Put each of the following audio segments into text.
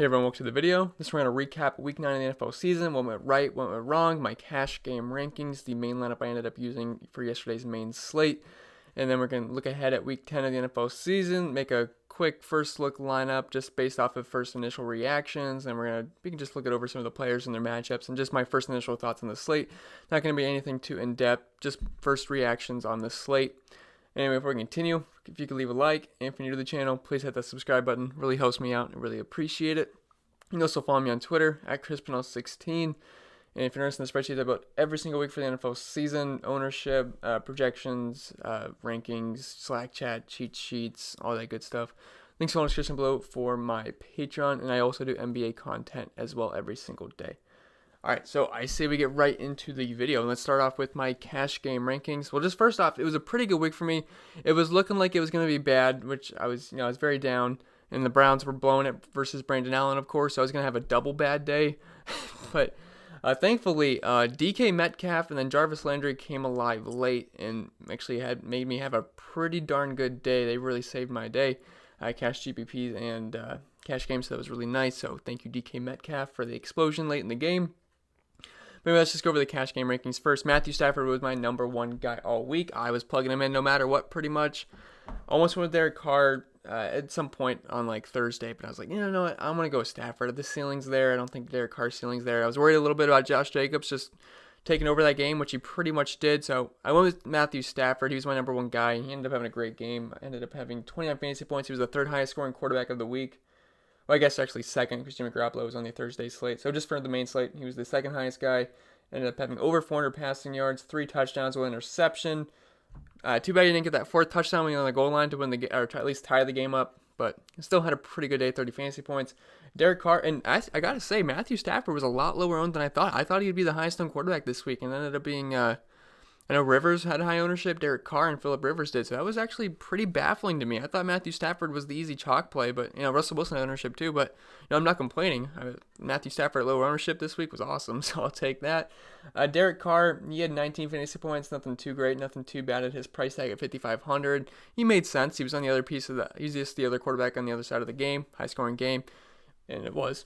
Hey everyone, welcome to the video. This we're going to recap Week 9 of the NFL season, what went right, what went wrong, my cash game rankings, the main lineup I ended up using for yesterday's main slate, and then we're going to look ahead at Week 10 of the NFL season, make a quick first look lineup just based off of first initial reactions, and we can just look over some of the players and their matchups and just my first initial thoughts on the slate. Not going to be anything too in-depth, just first reactions on the slate. Anyway, before we continue, if you could leave a like, and if you're new to the channel, please hit that subscribe button. It really helps me out. I really appreciate it. You can also follow me on Twitter at ChrisPennell16. And if you're interested in the spreadsheet about every single week for the NFL season, ownership, projections, rankings, Slack chat, cheat sheets, all that good stuff, links in the description below for my Patreon. And I also do NBA content as well every single day. All right, so I say we get right into the video. Let's start off with my cash game rankings. Well, just first off, it was a pretty good week for me. It was looking like it was going to be bad, which I was very down. And the Browns were blowing it versus Brandon Allen, of course. So I was going to have a double bad day. But thankfully, DK Metcalf and then Jarvis Landry came alive late and actually had made me have a pretty darn good day. They really saved my day. I cashed GPPs and cash games, so that was really nice. So thank you, DK Metcalf, for the explosion late in the game. Maybe let's just go over the cash game rankings first. Matthew Stafford was my number one guy all week. I was plugging him in no matter what, pretty much. Almost went with Derek Carr at some point on like Thursday, but I was like, you know what? I'm going to go with Stafford. The ceiling's there. I don't think Derek Carr's ceiling's there. I was worried a little bit about Josh Jacobs just taking over that game, which he pretty much did. So I went with Matthew Stafford. He was my number one guy. He ended up having a great game. I ended up having 29 fantasy points. He was the third highest scoring quarterback of the week. Well, I guess actually second because Jimmy Garoppolo was on the Thursday slate. So just for the main slate, he was the second highest guy. Ended up having over 400 passing yards, 3 touchdowns, 1 interception. Too bad he didn't get that 4th touchdown when he was on the goal line to win the or at least tie the game up. But still had a pretty good day, 30 fantasy points. Derek Carr, and I got to say, Matthew Stafford was a lot lower owned than I thought. I thought he'd be the highest owned quarterback this week, and ended up being I know Rivers had high ownership, Derek Carr and Phillip Rivers did, so that was actually pretty baffling to me. I thought Matthew Stafford was the easy chalk play, but Russell Wilson had ownership too, but I'm not complaining. Matthew Stafford at lower ownership this week was awesome, so I'll take that. Derek Carr, he had 19 fantasy points, nothing too great, nothing too bad at his price tag at $5,500. He made sense. He was on the other piece of he's just the other quarterback on the other side of the game, high scoring game, and it was.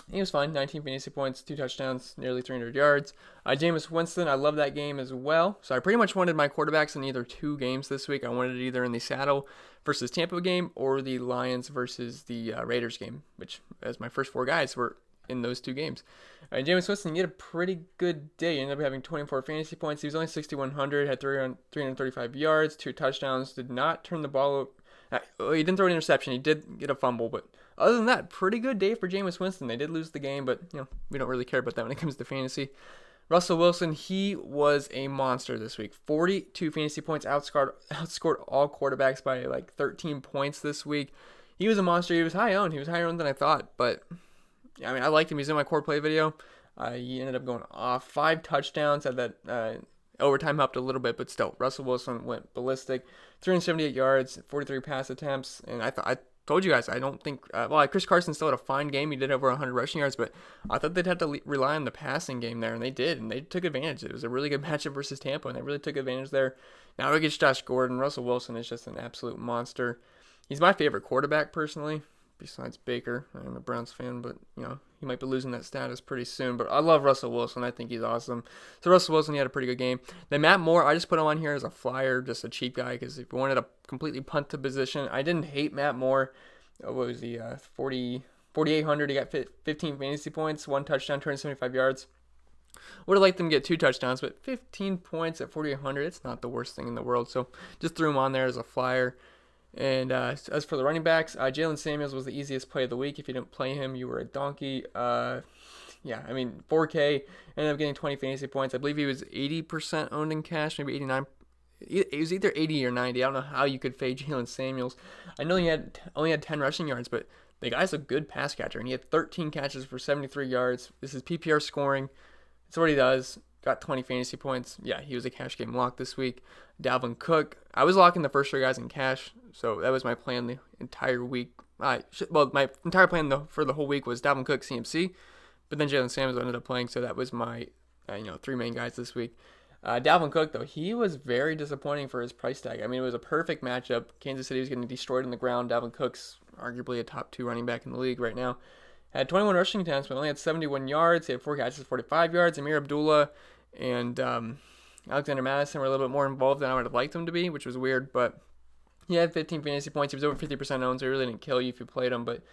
He was fine, 19 fantasy points, 2 touchdowns, nearly 300 yards. Jameis Winston, I love that game as well. So I pretty much wanted my quarterbacks in either 2 games this week. I wanted it either in the Seattle versus Tampa game or the Lions versus the Raiders game, which as my first 4 guys were in those 2 games. Jameis Winston, he had a pretty good day. He ended up having 24 fantasy points. He was only 6,100, had 335 yards, 2 touchdowns, did not turn the ball over. He didn't throw an interception. He did get a fumble, but other than that, pretty good day for Jameis Winston. They did lose the game, but we don't really care about that when it comes to fantasy. Russell Wilson, he was a monster this week. 42 fantasy points, outscored all quarterbacks by like 13 points this week. He was a monster. He was high owned. He was higher owned than I thought, but I liked him. He's in my core play video. He ended up going off 5 touchdowns. Had that. Overtime helped a little bit, but still, Russell Wilson went ballistic. 378 yards, 43 pass attempts, and I told you guys, I don't think, Chris Carson still had a fine game. He did over 100 rushing yards, but I thought they'd have to rely on the passing game there, and they did, and they took advantage. It was a really good matchup versus Tampa, and they really took advantage there. Now it gets Josh Gordon. Russell Wilson is just an absolute monster. He's my favorite quarterback, personally, besides Baker. I'm a Browns fan, but, he might be losing that status pretty soon. But I love Russell Wilson. I think he's awesome. So Russell Wilson, he had a pretty good game. Then Matt Moore, I just put him on here as a flyer, just a cheap guy, because if you wanted to completely punt to position, I didn't hate Matt Moore. What was he, 4,800. He got 15 fantasy points, 1 touchdown, 275 yards. Would have liked him to get 2 touchdowns, but 15 points at 4,800, it's not the worst thing in the world. So just threw him on there as a flyer. And as for the running backs, Jalen Samuels was the easiest play of the week. If you didn't play him, you were a donkey. 4K, ended up getting 20 fantasy points. I believe he was 80% owned in cash, maybe 89. It was either 80 or 90. I don't know how you could fade Jalen Samuels. I know he only had 10 rushing yards, but the guy's a good pass catcher, and he had 13 catches for 73 yards. This is PPR scoring. That's what he does. Got 20 fantasy points. Yeah, he was a cash game lock this week. Dalvin Cook. I was locking the first 3 guys in cash, so that was my plan the entire week. My entire plan for the whole week was Dalvin Cook, CMC, but then Jalen Samuels ended up playing, so that was my 3 main guys this week. Dalvin Cook, though, he was very disappointing for his price tag. I mean, it was a perfect matchup. Kansas City was getting destroyed on the ground. Dalvin Cook's arguably a top 2 running back in the league right now. Had 21 rushing attempts, but only had 71 yards. He had 4 catches, 45 yards. Amir Abdullah and Alexander Madison were a little bit more involved than I would have liked him to be, which was weird. But he had 15 fantasy points. He was over 50% owned, so he really didn't kill you if you played him, but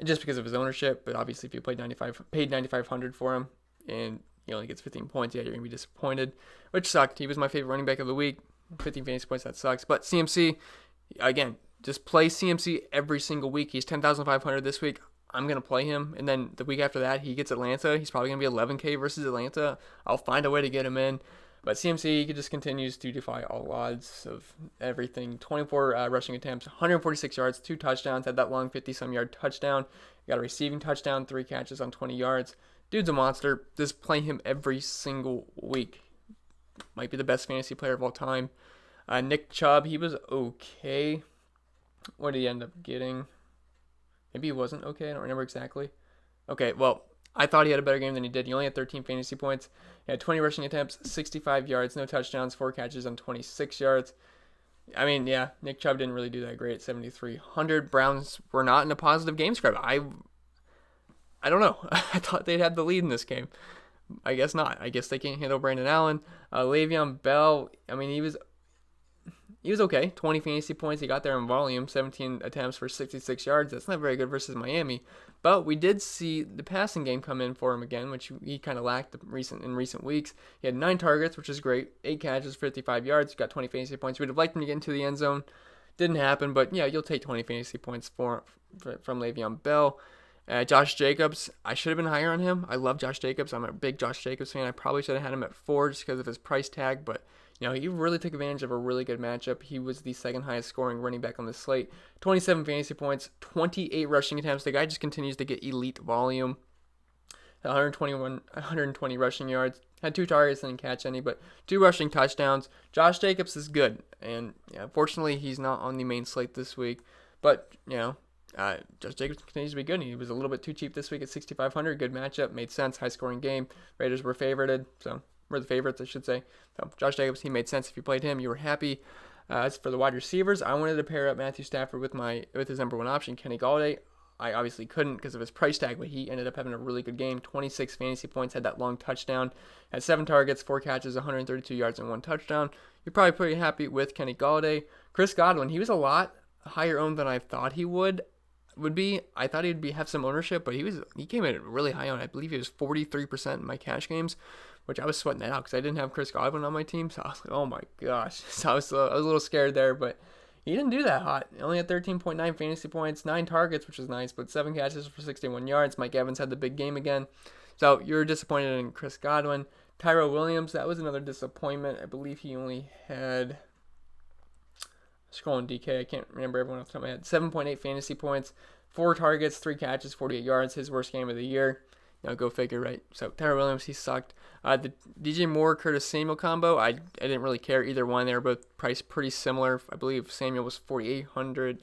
just because of his ownership. But obviously, if you paid $9,500 for him, and he only gets 15 points, yeah, you're gonna be disappointed, which sucked. He was my favorite running back of the week. 15 fantasy points, that sucks. But CMC, again, just play CMC every single week. He's 10,500 this week. I'm going to play him. And then the week after that, he gets Atlanta. He's probably going to be 11K versus Atlanta. I'll find a way to get him in. But CMC just continues to defy all odds of everything. 24 rushing attempts, 146 yards, 2 touchdowns. Had that long 50-some yard touchdown. Got a receiving touchdown, 3 catches on 20 yards. Dude's a monster. Just play him every single week. Might be the best fantasy player of all time. Nick Chubb, he was okay. What did he end up getting? Maybe he wasn't okay. I don't remember exactly. Okay, well, I thought he had a better game than he did. He only had 13 fantasy points. He had 20 rushing attempts, 65 yards, no touchdowns, 4 catches on 26 yards. I mean, yeah, Nick Chubb didn't really do that great at 7,300. Browns were not in a positive game script. I don't know. I thought they'd had the lead in this game. I guess not. I guess they can't handle Brandon Allen. Le'Veon Bell, I mean, he was okay. 20 fantasy points. He got there in volume. 17 attempts for 66 yards. That's not very good versus Miami. But we did see the passing game come in for him again, which he kind of lacked in recent weeks. He had 9 targets, which is great. 8 catches, 55 yards. He got 20 fantasy points. We'd have liked him to get into the end zone. Didn't happen, but yeah, you'll take 20 fantasy points from Le'Veon Bell. Josh Jacobs, I should have been higher on him. I love Josh Jacobs. I'm a big Josh Jacobs fan. I probably should have had him at 4 just because of his price tag, but he really took advantage of a really good matchup. He was the second highest scoring running back on the slate. 27 fantasy points, 28 rushing attempts. The guy just continues to get elite volume. 120 rushing yards. Had 2 targets, didn't catch any, but 2 rushing touchdowns. Josh Jacobs is good, and unfortunately, he's not on the main slate this week. But Josh Jacobs continues to be good. He was a little bit too cheap this week at 6,500. Good matchup, made sense. High scoring game. Raiders were favorited, so we're the favorites, I should say. So Josh Jacobs, he made sense. If you played him, you were happy. As for the wide receivers, I wanted to pair up Matthew Stafford with his number 1 option, Kenny Golladay. I obviously couldn't because of his price tag, but he ended up having a really good game. 26 fantasy points, had that long touchdown, had 7 targets, 4 catches, 132 yards, and 1 touchdown. You're probably pretty happy with Kenny Golladay. Chris Godwin, he was a lot higher owned than I thought he would be. I thought he'd have some ownership, but he came in really high on. I believe he was 43% in my cash games, which I was sweating that out because I didn't have Chris Godwin on my team. So I was like, oh my gosh. So I was a little scared there, but he didn't do that hot. He only had 13.9 fantasy points, 9 targets, which was nice, but 7 catches for 61 yards. Mike Evans had the big game again. So you're disappointed in Chris Godwin. Tyrell Williams, that was another disappointment. I believe he only had, scrolling DK, I can't remember everyone off the top of my head, 7.8 fantasy points, 4 targets, 3 catches, 48 yards, his worst game of the year. Go figure, right? So Tyrell Williams, he sucked. The DJ Moore, Curtis Samuel combo, I didn't really care either one. They were both priced pretty similar. I believe Samuel was 4,800.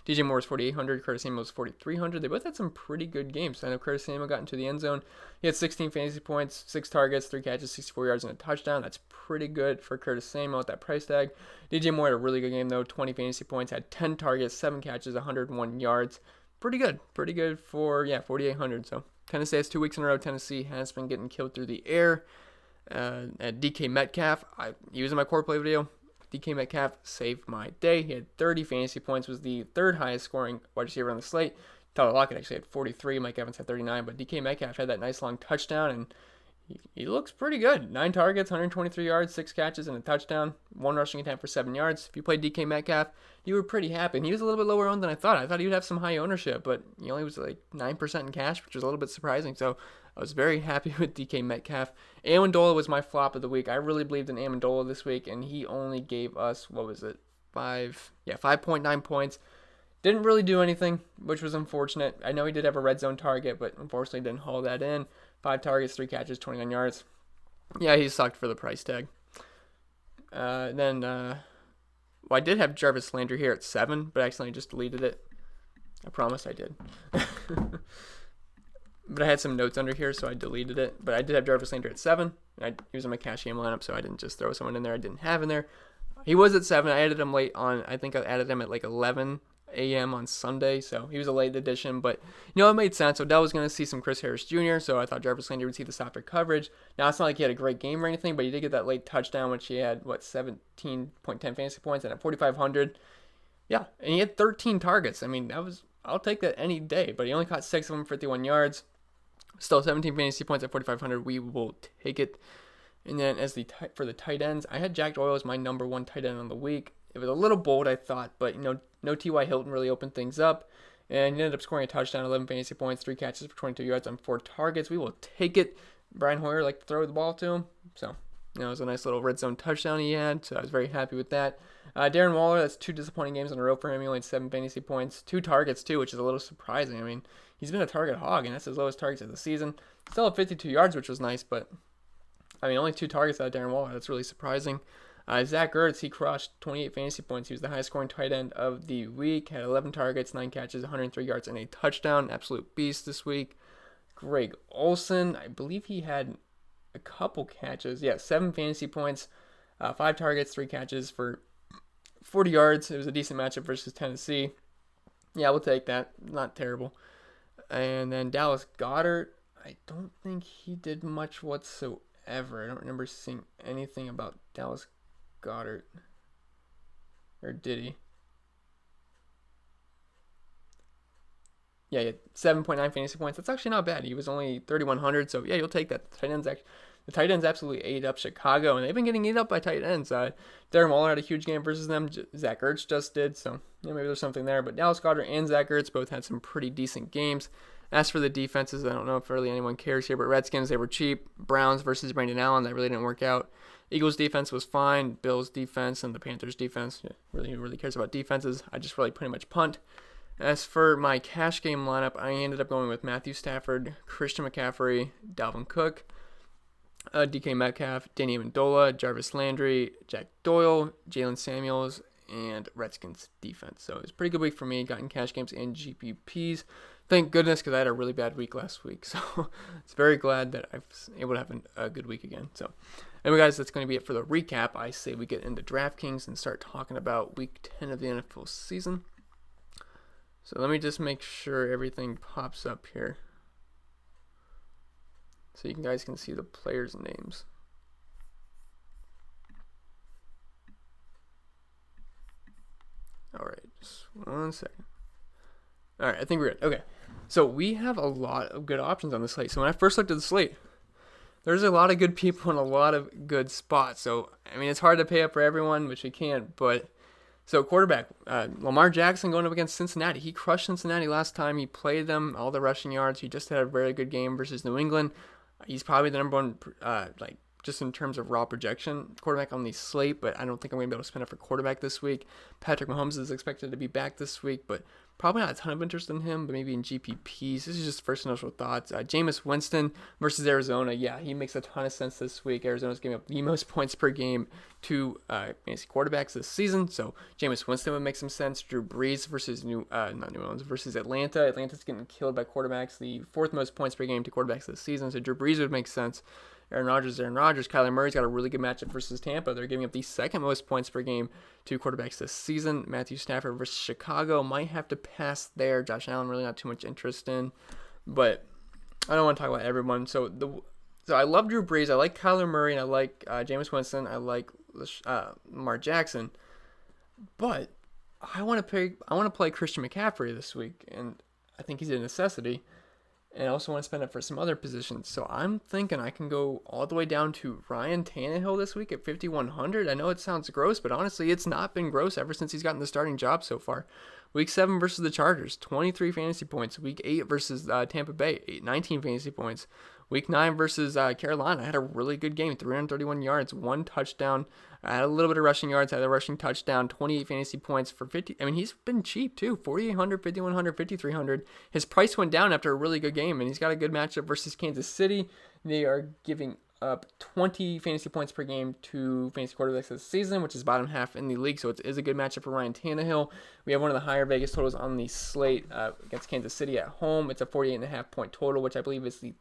DJ Moore was 4,800. Curtis Samuel was 4,300. They both had some pretty good games. I know Curtis Samuel got into the end zone. He had 16 fantasy points, 6 targets, 3 catches, 64 yards, and a touchdown. That's pretty good for Curtis Samuel at that price tag. DJ Moore had a really good game, though. 20 fantasy points, had 10 targets, 7 catches, 101 yards. Pretty good for 4,800. So Tennessee has 2 weeks in a row. Tennessee has been getting killed through the air. At DK Metcalf, he was in my core play video. DK Metcalf saved my day. He had 30 fantasy points, was the 3rd highest scoring wide receiver on the slate. Tyler Lockett actually had 43. Mike Evans had 39, but DK Metcalf had that nice long touchdown, and he looks pretty good. 9 targets, 123 yards, 6 catches, and a touchdown. 1 rushing attempt for 7 yards. If you played DK Metcalf, you were pretty happy. And he was a little bit lower owned than I thought. I thought he would have some high ownership, but he only was like 9% in cash, which was a little bit surprising. So I was very happy with DK Metcalf. Amendola was my flop of the week. I really believed in Amendola this week, and he only gave us, 5.9 points. Didn't really do anything, which was unfortunate. I know he did have a red zone target, but unfortunately didn't haul that in. 5 targets, 3 catches, 29 yards. Yeah, he sucked for the price tag. I did have Jarvis Landry here at 7, but I accidentally just deleted it. I promise I did. But I had some notes under here, so I deleted it. But I did have Jarvis Landry at 7. He was in my cash game lineup, so I didn't just throw someone in there I didn't have in there. He was at 7. I added him late on. I think I added him at like 11 a.m. on Sunday, so he was a late addition, but it made sense. Odell was going to see some Chris Harris Jr., so I thought Jarvis Landry would see the softer coverage. Now, it's not like he had a great game or anything, but he did get that late touchdown, which he had, 17.10 fantasy points, and at 4,500, yeah, and he had 13 targets. I mean, I'll take that any day, but he only caught 6 of them, 51 yards. Still 17 fantasy points at 4,500. We will take it. And then for the tight ends, I had Jack Doyle as my number 1 tight end on the week. It was a little bold, I thought, but no T.Y. Hilton really opened things up. And he ended up scoring a touchdown, 11 fantasy points, 3 catches for 22 yards on 4 targets. We will take it. Brian Hoyer liked to throw the ball to him. So, it was a nice little red zone touchdown he had. So I was very happy with that. Darren Waller, that's 2 disappointing games in a row for him. He only had 7 fantasy points, 2 targets too, which is a little surprising. I mean, he's been a target hog, and that's his lowest targets of the season. Still at 52 yards, which was nice, but only 2 targets out of Darren Waller. That's really surprising. Zach Ertz, he crushed 28 fantasy points. He was the highest scoring tight end of the week. Had 11 targets, 9 catches, 103 yards, and a touchdown. Absolute beast this week. Greg Olsen, I believe he had a couple catches. Yeah, 7 fantasy points, 5 targets, 3 catches for 40 yards. It was a decent matchup versus Tennessee. Yeah, we'll take that. Not terrible. And then Dallas Goedert, I don't think he did much whatsoever. I don't remember seeing anything about Dallas Goedert. Or did he? Yeah, he had 7.9 fantasy points. That's actually not bad. He was only 3,100, so yeah, you'll take that. The tight ends absolutely ate up Chicago, and they've been getting ate up by tight ends. Darren Waller had a huge game versus them. Zach Ertz just did, so maybe there's something there. But Dallas Goedert and Zach Ertz both had some pretty decent games. As for the defenses, I don't know if really anyone cares here, but Redskins, they were cheap. Browns versus Brandon Allen, that really didn't work out. Eagles defense was fine. Bills defense and the Panthers defense, who really cares about defenses? I just really pretty much punt. As for my cash game lineup, I ended up going with Matthew Stafford, Christian McCaffrey, Dalvin Cook, DK Metcalf, Danny Amendola, Jarvis Landry, Jack Doyle, Jalen Samuels, and Redskins defense. So it was a pretty good week for me. Got in cash games and GPPs. Thank goodness, because I had a really bad week last week. So it's very glad that I was able to have a good week again. So anyway, guys, that's going to be it for the recap. I say we get into Draftkings and start talking about week 10 of the NFL season. So let me just make sure everything pops up here, so you guys can see the players' names. All right, just 1 second. All right, I think we're good. Okay, so we have a lot of good options on the slate. So when I first looked at the slate, there's a lot of good people in a lot of good spots. So, it's hard to pay up for everyone, which we can't, but... So quarterback, Lamar Jackson going up against Cincinnati. He crushed Cincinnati last time. He played them, all the rushing yards. He just had a very good game versus New England. He's probably the number 1, just in terms of raw projection, quarterback on the slate, but I don't think I'm going to be able to spend up for quarterback this week. Patrick Mahomes is expected to be back this week, but probably not a ton of interest in him, but maybe in GPPs. This is just first initial thoughts. Jameis Winston versus Arizona. Yeah, he makes a ton of sense this week. Arizona's giving up the most points per game to fantasy quarterbacks this season, so Jameis Winston would make some sense. Drew Brees versus versus Atlanta. Atlanta's getting killed by quarterbacks, the 4th most points per game to quarterbacks this season, so Drew Brees would make sense. Aaron Rodgers. Kyler Murray's got a really good matchup versus Tampa. They're giving up the 2nd most points per game to quarterbacks this season. Matthew Stafford versus Chicago. Might have to pass there. Josh Allen, really not too much interest in. But I don't want to talk about everyone. So I love Drew Brees. I like Kyler Murray, and I like Jameis Winston. I like Lamar Jackson. But I want to play Christian McCaffrey this week, and I think he's a necessity. And I also want to spend it for some other positions. So I'm thinking I can go all the way down to Ryan Tannehill this week at 5,100. I know it sounds gross, but honestly, it's not been gross ever since he's gotten the starting job so far. Week 7 versus the Chargers, 23 fantasy points. Week 8 versus Tampa Bay, 19 fantasy points. Week 9 versus Carolina, I had a really good game, 331 yards, 1 touchdown. I had a little bit of rushing yards, I had a rushing touchdown, 28 fantasy points for 50. He's been cheap too, 4,800, 5,100, 5,300. His price went down after a really good game, and he's got a good matchup versus Kansas City. They are giving up 20 fantasy points per game to fantasy quarterbacks this season, which is bottom half in the league, so it is a good matchup for Ryan Tannehill. We have one of the higher Vegas totals on the slate against Kansas City at home. It's a 48.5 point total, which I believe is the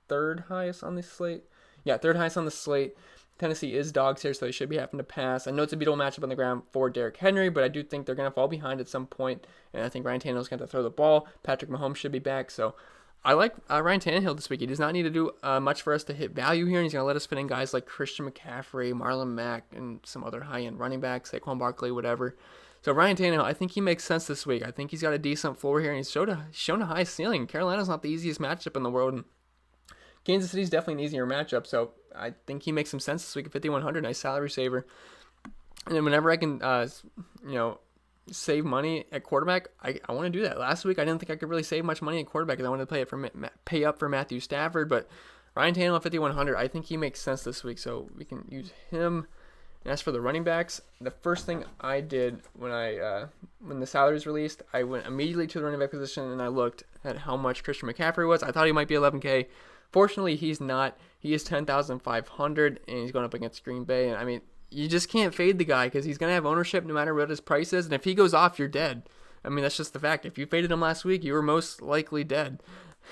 3rd highest on the slate. Yeah, 3rd highest on the slate. Tennessee is dogs here, so they should be having to pass. I know it's a beatable matchup on the ground for Derrick Henry, but I do think they're going to fall behind at some point, and I think Ryan Tannehill's going to throw the ball. Patrick Mahomes should be back, so I like Ryan Tannehill this week. He does not need to do much for us to hit value here, and he's going to let us fit in guys like Christian McCaffrey, Marlon Mack, and some other high-end running backs, Saquon Barkley, whatever. So Ryan Tannehill, I think he makes sense this week. I think he's got a decent floor here, and he's shown a high ceiling. Carolina's not the easiest matchup in the world, and Kansas City's definitely an easier matchup, so I think he makes some sense this week at 5,100, nice salary saver. And then whenever I can, save money at quarterback, I want to do that. Last week, I didn't think I could really save much money at quarterback because I wanted to pay up for Matthew Stafford, but Ryan Tannehill at 5,100, I think he makes sense this week, so we can use him. And as for the running backs, the first thing I did when the salary was released, I went immediately to the running back position and I looked at how much Christian McCaffrey was. I thought he might be 11K. Fortunately, he's not. He is 10,500, and he's going up against Green Bay. And I mean, you just can't fade the guy because he's going to have ownership no matter what his price is. And if he goes off, you're dead. I mean, that's just the fact. If you faded him last week, you were most likely dead,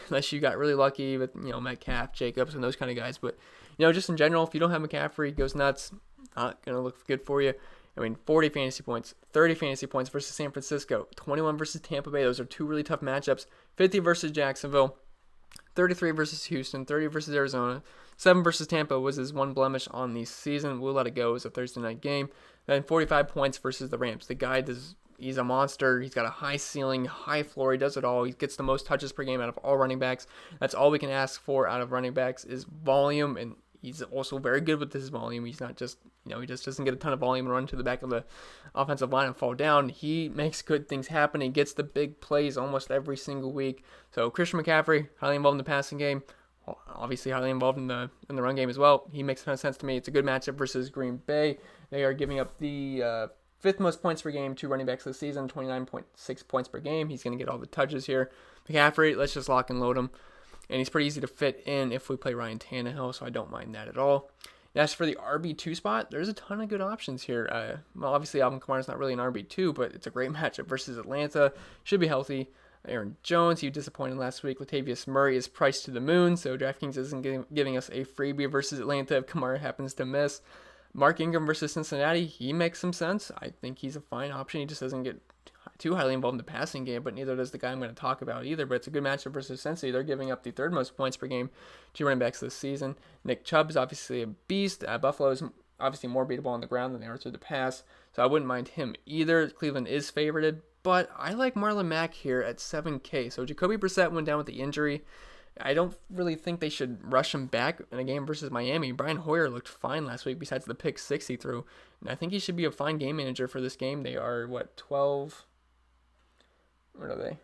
unless you got really lucky with Metcalf, Jacobs, and those kind of guys. But just in general, if you don't have McCaffrey, he goes nuts. Not going to look good for you. I mean, 40 fantasy points, 30 fantasy points versus San Francisco, 21 versus Tampa Bay. Those are two really tough matchups. 50 versus Jacksonville, 33 versus Houston, 30 versus Arizona, 7 versus Tampa was his one blemish on the season. We'll let it go. It was a Thursday night game. Then 45 points versus the Rams. The guy he's a monster. He's got a high ceiling, high floor. He does it all. He gets the most touches per game out of all running backs. That's all we can ask for out of running backs is volume, and he's also very good with his volume. He's not just, he just doesn't get a ton of volume and run to the back of the offensive line and fall down. He makes good things happen. He gets the big plays almost every single week. So Christian McCaffrey, highly involved in the passing game, obviously highly involved in the run game as well. He makes a ton of sense to me. It's a good matchup versus Green Bay. They are giving up the fifth most points per game to running backs this season, 29.6 points per game. He's going to get all the touches here. McCaffrey, let's just lock and load him. And he's pretty easy to fit in if we play Ryan Tannehill, so I don't mind that at all. And as for the RB2 spot, there's a ton of good options here. Obviously, Alvin Kamara's not really an RB2, but it's a great matchup versus Atlanta. Should be healthy. Aaron Jones, he disappointed last week. Latavius Murray is priced to the moon, so DraftKings isn't giving us a freebie versus Atlanta if Kamara happens to miss. Mark Ingram versus Cincinnati, he makes some sense. I think he's a fine option. He just doesn't get too highly involved in the passing game, but neither does the guy I'm going to talk about either. But it's a good matchup versus Cincy. They're giving up the third most points per game to running backs this season. Nick Chubb is obviously a beast. Buffalo is obviously more beatable on the ground than they are through the pass, so I wouldn't mind him either. Cleveland is favorited, but I like Marlon Mack here at 7K. So Jacoby Brissett went down with the injury. I don't really think they should rush him back in a game versus Miami. Brian Hoyer looked fine last week besides the pick 6 he threw, and I think he should be a fine game manager for this game. They are, 12... What are they?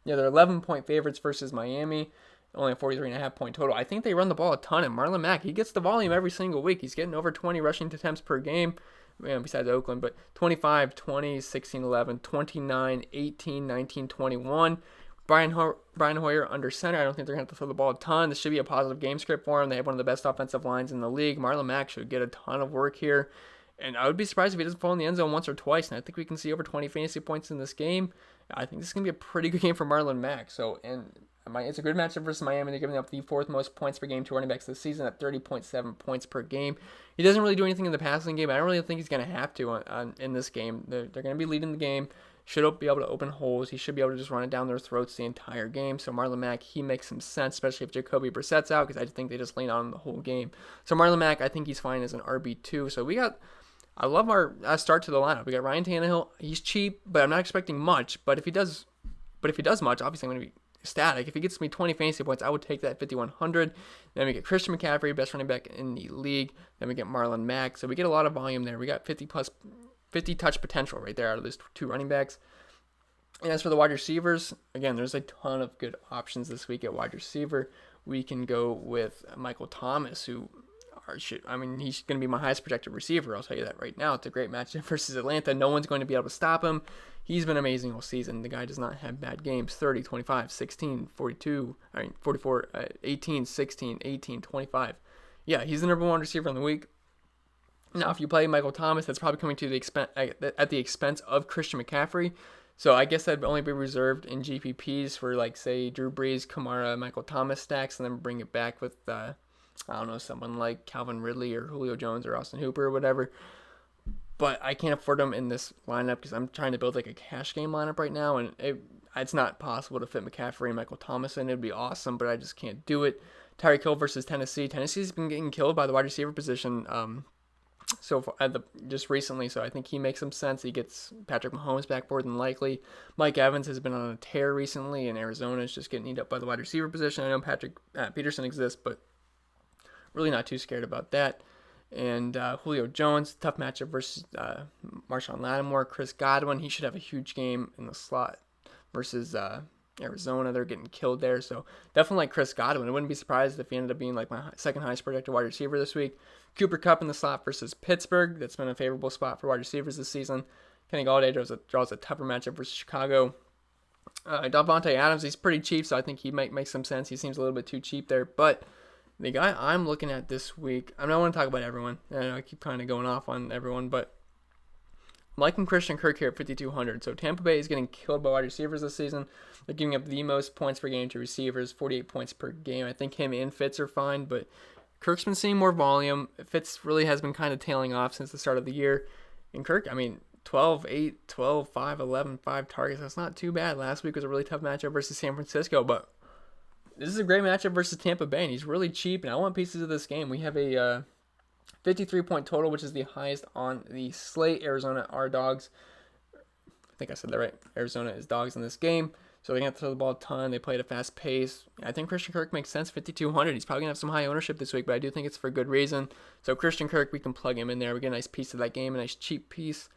Yeah, they're 11-point favorites versus Miami. Only a 43.5 point total. I think they run the ball a ton. And Marlon Mack, he gets the volume every single week. He's getting over 20 rushing attempts per game, besides Oakland. But 25, 20, 16, 11, 29, 18, 19, 21. Brian Hoyer under center. I don't think they're going to have to throw the ball a ton. This should be a positive game script for him. They have one of the best offensive lines in the league. Marlon Mack should get a ton of work here. And I would be surprised if he doesn't fall in the end zone once or twice. And I think we can see over 20 fantasy points in this game. I think this is going to be a pretty good game for Marlon Mack. It's a good matchup versus Miami. They're giving up the fourth most points per game to running backs this season at 30.7 points per game. He doesn't really do anything in the passing game. I don't really think he's going to have to in this game. They're going to be leading the game. Should be able to open holes. He should be able to just run it down their throats the entire game. So Marlon Mack, he makes some sense, especially if Jacoby Brissett's out, because I think they just lean on him the whole game. So Marlon Mack, I think he's fine as an RB2. So I love our start to the lineup. We got Ryan Tannehill. He's cheap, but I'm not expecting much. But if he does much, obviously I'm going to be ecstatic. If he gets me 20 fantasy points, I would take that 5,100. Then we get Christian McCaffrey, best running back in the league. Then we get Marlon Mack. So we get a lot of volume there. We got 50 touch potential right there out of those two running backs. And as for the wide receivers, again, there's a ton of good options this week at wide receiver. We can go with Michael Thomas, who he's going to be my highest projected receiver. I'll tell you that right now. It's a great matchup versus Atlanta. No one's going to be able to stop him. He's been amazing all season. The guy does not have bad games. 30, 25, 16, 44, 18, 16, 18, 25. Yeah, he's the number one receiver in the week. Now, if you play Michael Thomas, that's probably coming to the expense of Christian McCaffrey. So I guess that'd only be reserved in GPPs for, like, say, Drew Brees, Kamara, Michael Thomas stacks, and then bring it back with, I don't know, someone like Calvin Ridley or Julio Jones or Austin Hooper or whatever. But I can't afford them in this lineup because I'm trying to build like a cash game lineup right now, and it's not possible to fit McCaffrey and Michael Thomas in. It'd be awesome, but I just can't do it. Tyreek Hill versus Tennessee. Tennessee's been getting killed by the wide receiver position so far, just recently, so I think he makes some sense. He gets Patrick Mahomes back more than likely. Mike Evans has been on a tear recently, and Arizona is just getting eaten up by the wide receiver position. I know Patrick Peterson exists, but really not too scared about that. And Julio Jones, tough matchup versus Marshawn Lattimore. Chris Godwin, he should have a huge game in the slot versus Arizona. They're getting killed there. So definitely like Chris Godwin. I wouldn't be surprised if he ended up being like my second highest projected wide receiver this week. Cooper Kupp in the slot versus Pittsburgh. That's been a favorable spot for wide receivers this season. Kenny Galladay draws a tougher matchup versus Chicago. Davante Adams, he's pretty cheap, so I think he might make some sense. He seems a little bit too cheap there, but the guy I'm looking at this week, I don't want to talk about everyone. I know I keep kind of going off on everyone, but I'm liking Christian Kirk here at 5,200. So Tampa Bay is getting killed by wide receivers this season. They're giving up the most points per game to receivers, 48 points per game. I think him and Fitz are fine, but Kirk's been seeing more volume. Fitz really has been kind of tailing off since the start of the year. And Kirk, 12, 8, 12, 5, 11, 5 targets. That's not too bad. Last week was a really tough matchup versus San Francisco, but this is a great matchup versus Tampa Bay, and he's really cheap, and I want pieces of this game. We have a 53-point total, which is the highest on the slate. Arizona are dogs. I think I said that right. Arizona is dogs in this game, so they're going to throw the ball a ton. They play at a fast pace. I think Christian Kirk makes sense, 5,200. He's probably going to have some high ownership this week, but I do think it's for good reason. So Christian Kirk, we can plug him in there. We get a nice piece of that game, a nice cheap piece.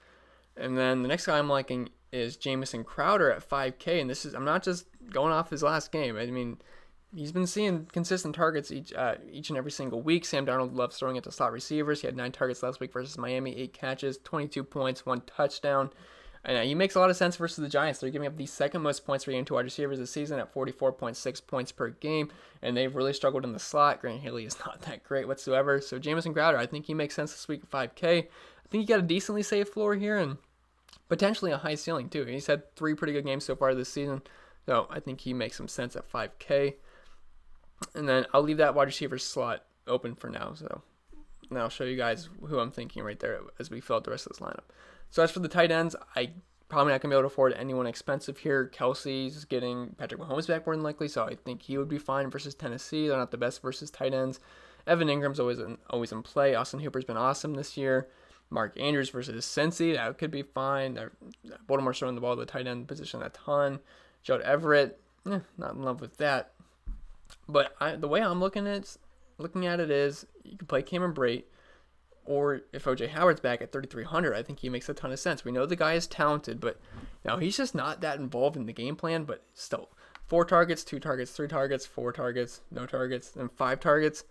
And then the next guy I'm liking is Jamison Crowder at 5K, and I'm not just going off his last game. He's been seeing consistent targets each and every single week. Sam Darnold loves throwing it to slot receivers. He had 9 targets last week versus Miami, 8 catches, 22 points, 1 touchdown. And he makes a lot of sense versus the Giants. They're giving up the second most points per game to wide receivers this season at 44.6 points per game. And they've really struggled in the slot. Grant Haley is not that great whatsoever. So Jamison Crowder, I think he makes sense this week at 5K. I think he got a decently safe floor here and potentially a high ceiling too. He's had 3 pretty good games so far this season. So I think he makes some sense at 5K. And then I'll leave that wide receiver slot open for now. So now I'll show you guys who I'm thinking right there as we fill out the rest of this lineup. So as for the tight ends, I probably not going to be able to afford anyone expensive here. Kelsey's getting Patrick Mahomes back more than likely, so I think he would be fine versus Tennessee. They're not the best versus tight ends. Evan Ingram's always in play. Austin Hooper's been awesome this year. Mark Andrews versus Cincy, that could be fine. Baltimore's throwing the ball to the tight end position a ton. Gerald Everett, not in love with that. But the way I'm looking at it is you can play Cameron Brate, or if OJ Howard's back at 3,300, I think he makes a ton of sense. We know the guy is talented, but he's just not that involved in the game plan. But still, 4 targets, 2 targets, 3 targets, 4 targets, no targets, and 5 targets.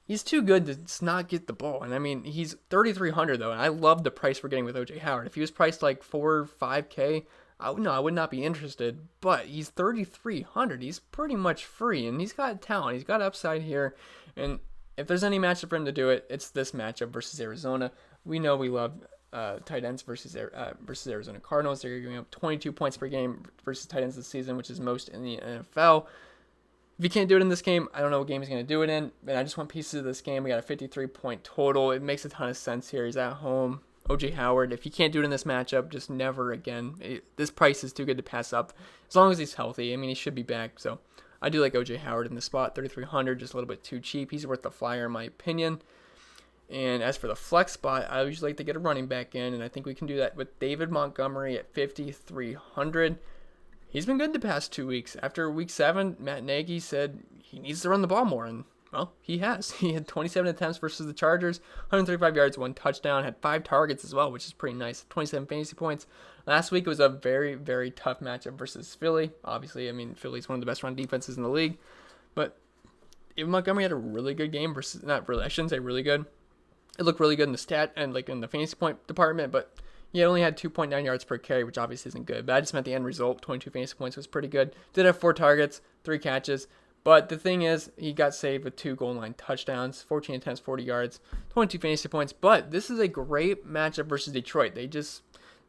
He's too good to not get the ball. And he's 3,300 though, and I love the price we're getting with OJ Howard. If he was priced like 4 or 5K, I would not be interested, but he's 3,300. He's pretty much free, and he's got talent. He's got upside here, and if there's any matchup for him to do it, it's this matchup versus Arizona. We know we love tight ends versus Arizona Cardinals. They're giving up 22 points per game versus tight ends this season, which is most in the NFL. If you can't do it in this game, I don't know what game he's going to do it in, and I just want pieces of this game. We got a 53-point total. It makes a ton of sense here. He's at home. OJ Howard, if you can't do it in this matchup, just never again. This price is too good to pass up. As long as he's healthy, he should be back. So I do like OJ Howard in the spot. 3,300, just a little bit too cheap. He's worth the flyer in my opinion. And as for the flex spot, I usually like to get a running back in, and I think we can do that with David Montgomery at 5,300. He's been good the past 2 weeks. After week 7, Matt Nagy said he needs to run the ball more, and well, he has. He had 27 attempts versus the Chargers, 135 yards, 1 touchdown, had 5 targets as well, which is pretty nice. 27 fantasy points. Last week it was a very, very tough matchup versus Philly. Obviously, Philly's one of the best run defenses in the league. But even Montgomery had a really good game versus, not really, I shouldn't say really good. It looked really good in the stat and like in the fantasy point department, but he only had 2.9 yards per carry, which obviously isn't good. But I just meant the end result, 22 fantasy points was pretty good. Did have 4 targets, 3 catches. But the thing is, he got saved with 2 goal line touchdowns, 14 attempts, 40 yards, 22 fantasy points. But this is a great matchup versus Detroit.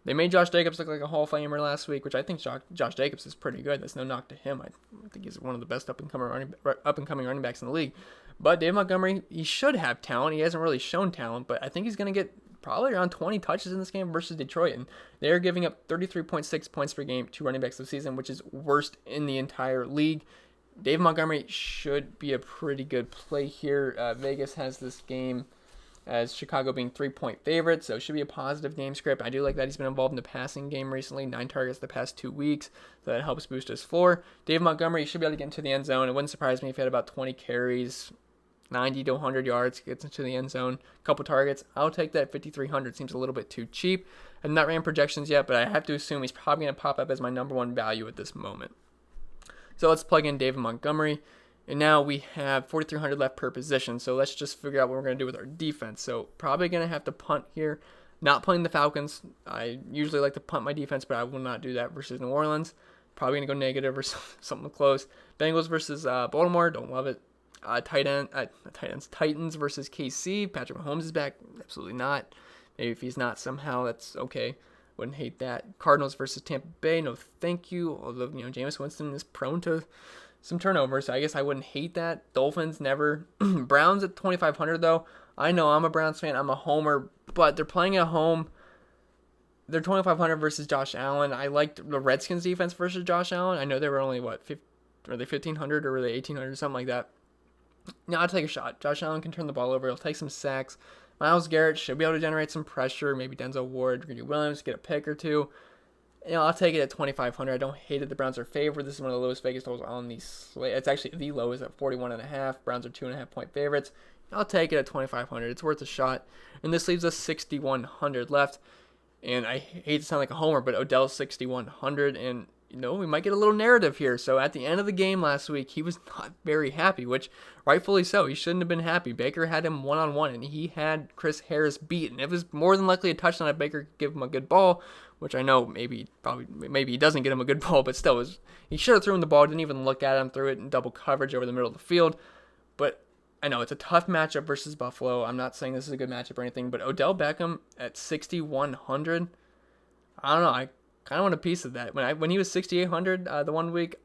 They made Josh Jacobs look like a Hall of Famer last week, which I think Josh Jacobs is pretty good. That's no knock to him. I think he's one of the best up-and-coming running backs in the league. But Dave Montgomery, he should have talent. He hasn't really shown talent, but I think he's going to get probably around 20 touches in this game versus Detroit. And they're giving up 33.6 points per game to running backs this season, which is worst in the entire league. Dave Montgomery should be a pretty good play here. Vegas has this game as Chicago being 3-point favorites, so it should be a positive game script. I do like that he's been involved in the passing game recently, 9 targets the past 2 weeks, so that helps boost his floor. Dave Montgomery should be able to get into the end zone. It wouldn't surprise me if he had about 20 carries, 90 to 100 yards, gets into the end zone, a couple targets. I'll take that. 5,300 seems a little bit too cheap. I've not ran projections yet, but I have to assume he's probably going to pop up as my number one value at this moment. So let's plug in David Montgomery. And now we have 4,300 left per position. So let's just figure out what we're going to do with our defense. So probably going to have to punt here. Not playing the Falcons. I usually like to punt my defense, but I will not do that versus New Orleans. Probably going to go negative or something close. Bengals versus Baltimore. Don't love it. Titans versus KC. Patrick Mahomes is back. Absolutely not. Maybe if he's not somehow, that's okay. Wouldn't hate that. Cardinals versus Tampa Bay. No, thank you. Although, Jameis Winston is prone to some turnovers, so I guess I wouldn't hate that. Dolphins, never. Browns at 2,500, though. I know I'm a Browns fan. I'm a homer, but they're playing at home. They're 2,500 versus Josh Allen. I liked the Redskins defense versus Josh Allen. I know they were only, were they 1,500 or were they 1,800, something like that. I'll take a shot. Josh Allen can turn the ball over. He'll take some sacks. Myles Garrett should be able to generate some pressure. Maybe Denzel Ward, Greedy Williams, get a pick or two. I'll take it at 2,500. I don't hate it. The Browns are favored. This is one of the lowest Vegas totals on the slate. It's actually the lowest at 41.5. Browns are 2.5 point favorites. I'll take it at 2,500. It's worth a shot. And this leaves us 6,100 left. And I hate to sound like a homer, but Odell's 6,100. And, we might get a little narrative here. So at the end of the game last week, he was not very happy, which rightfully so. He shouldn't have been happy. Baker had him one-on-one, and he had Chris Harris beat. And it was more than likely a touchdown if Baker gave him a good ball, which I know maybe he doesn't get him a good ball, but still, he should have thrown him the ball, didn't even look at him, threw it in double coverage over the middle of the field. But I know it's a tough matchup versus Buffalo. I'm not saying this is a good matchup or anything, but Odell Beckham at 6,100, I don't know. I kind of want a piece of that. When he was 6,800 the 1 week,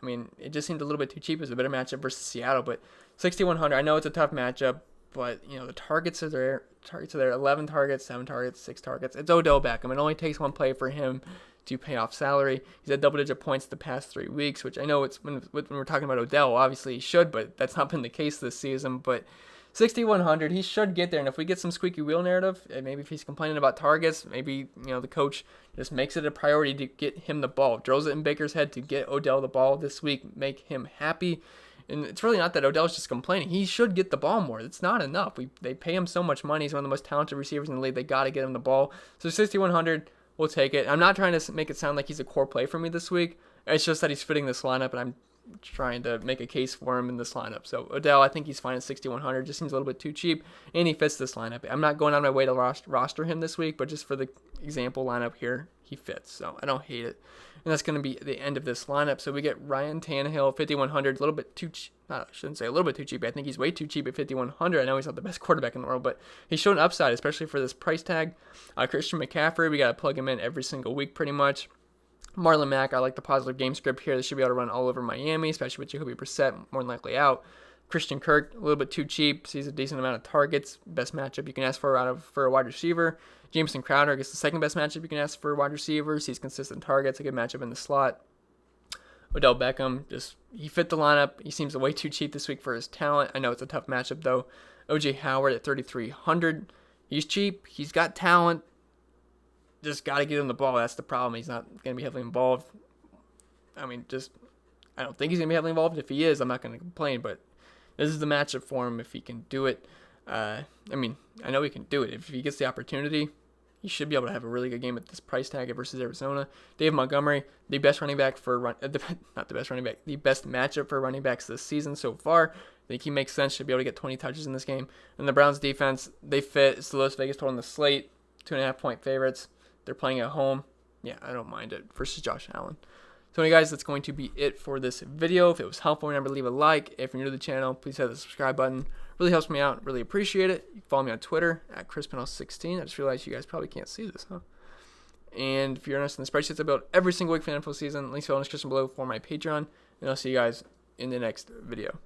it just seemed a little bit too cheap. It was a better matchup versus Seattle, but 6,100, I know it's a tough matchup, but the targets are there. 11 targets, 7 targets, 6 targets. It's Odell Beckham. It only takes one play for him to pay off salary. He's had double-digit points the past 3 weeks, which I know it's when we're talking about Odell, obviously he should, but that's not been the case this season. But 6,100, he should get there. And if we get some squeaky wheel narrative, and maybe if he's complaining about targets, maybe the coach just makes it a priority to get him the ball, drills it in Baker's head to get Odell the ball this week, make him happy. And it's really not that Odell's just complaining. He should get the ball more. It's not enough. They pay him so much money. He's one of the most talented receivers in the league. They got to get him the ball. So 6,100, we'll take it. I'm not trying to make it sound like he's a core play for me this week. It's just that he's fitting this lineup, and I'm trying to make a case for him in this lineup. So Odell, I think he's fine at 6,100. Just seems a little bit too cheap, and he fits this lineup. I'm not going on my way to roster him this week, but just for the example lineup here, he fits. So I don't hate it. And that's going to be the end of this lineup. So we get Ryan Tannehill, 5,100, a little bit too cheap. I shouldn't say a little bit too cheap. I think he's way too cheap at 5,100. I know he's not the best quarterback in the world, but he's shown upside, especially for this price tag. Christian McCaffrey, we got to plug him in every single week pretty much. Marlon Mack, I like the positive game script here. They should be able to run all over Miami, especially with Jacoby Brissett more than likely out. Christian Kirk, a little bit too cheap. Sees a decent amount of targets. Best matchup you can ask for for a wide receiver. Jameson Crowder, I guess the second best matchup you can ask for a wide receiver. Sees consistent targets. A good matchup in the slot. Odell Beckham, he fit the lineup. He seems way too cheap this week for his talent. I know it's a tough matchup, though. O.J. Howard at 3,300. He's cheap. He's got talent. Just got to get him the ball. That's the problem. He's not going to be heavily involved. I don't think he's going to be heavily involved. If he is, I'm not going to complain, but this is the matchup for him if he can do it. I know he can do it. If he gets the opportunity, he should be able to have a really good game at this price tag versus Arizona. Dave Montgomery, the best running back the best matchup for running backs this season so far. I think he makes sense. Should be able to get 20 touches in this game. And the Browns defense, they fit. It's the lowest Vegas total on the slate. 2.5 point favorites. They're playing at home. Yeah, I don't mind it versus Josh Allen. So anyway, guys, that's going to be it for this video. If it was helpful, remember to leave a like. If you're new to the channel, please hit the subscribe button. Really helps me out. Really appreciate it. You can follow me on Twitter at ChrisPennell16. I just realized you guys probably can't see this, huh? And if you're interested in the spreadsheets I build every single week for the NFL season, links below in the description below for my Patreon. And I'll see you guys in the next video.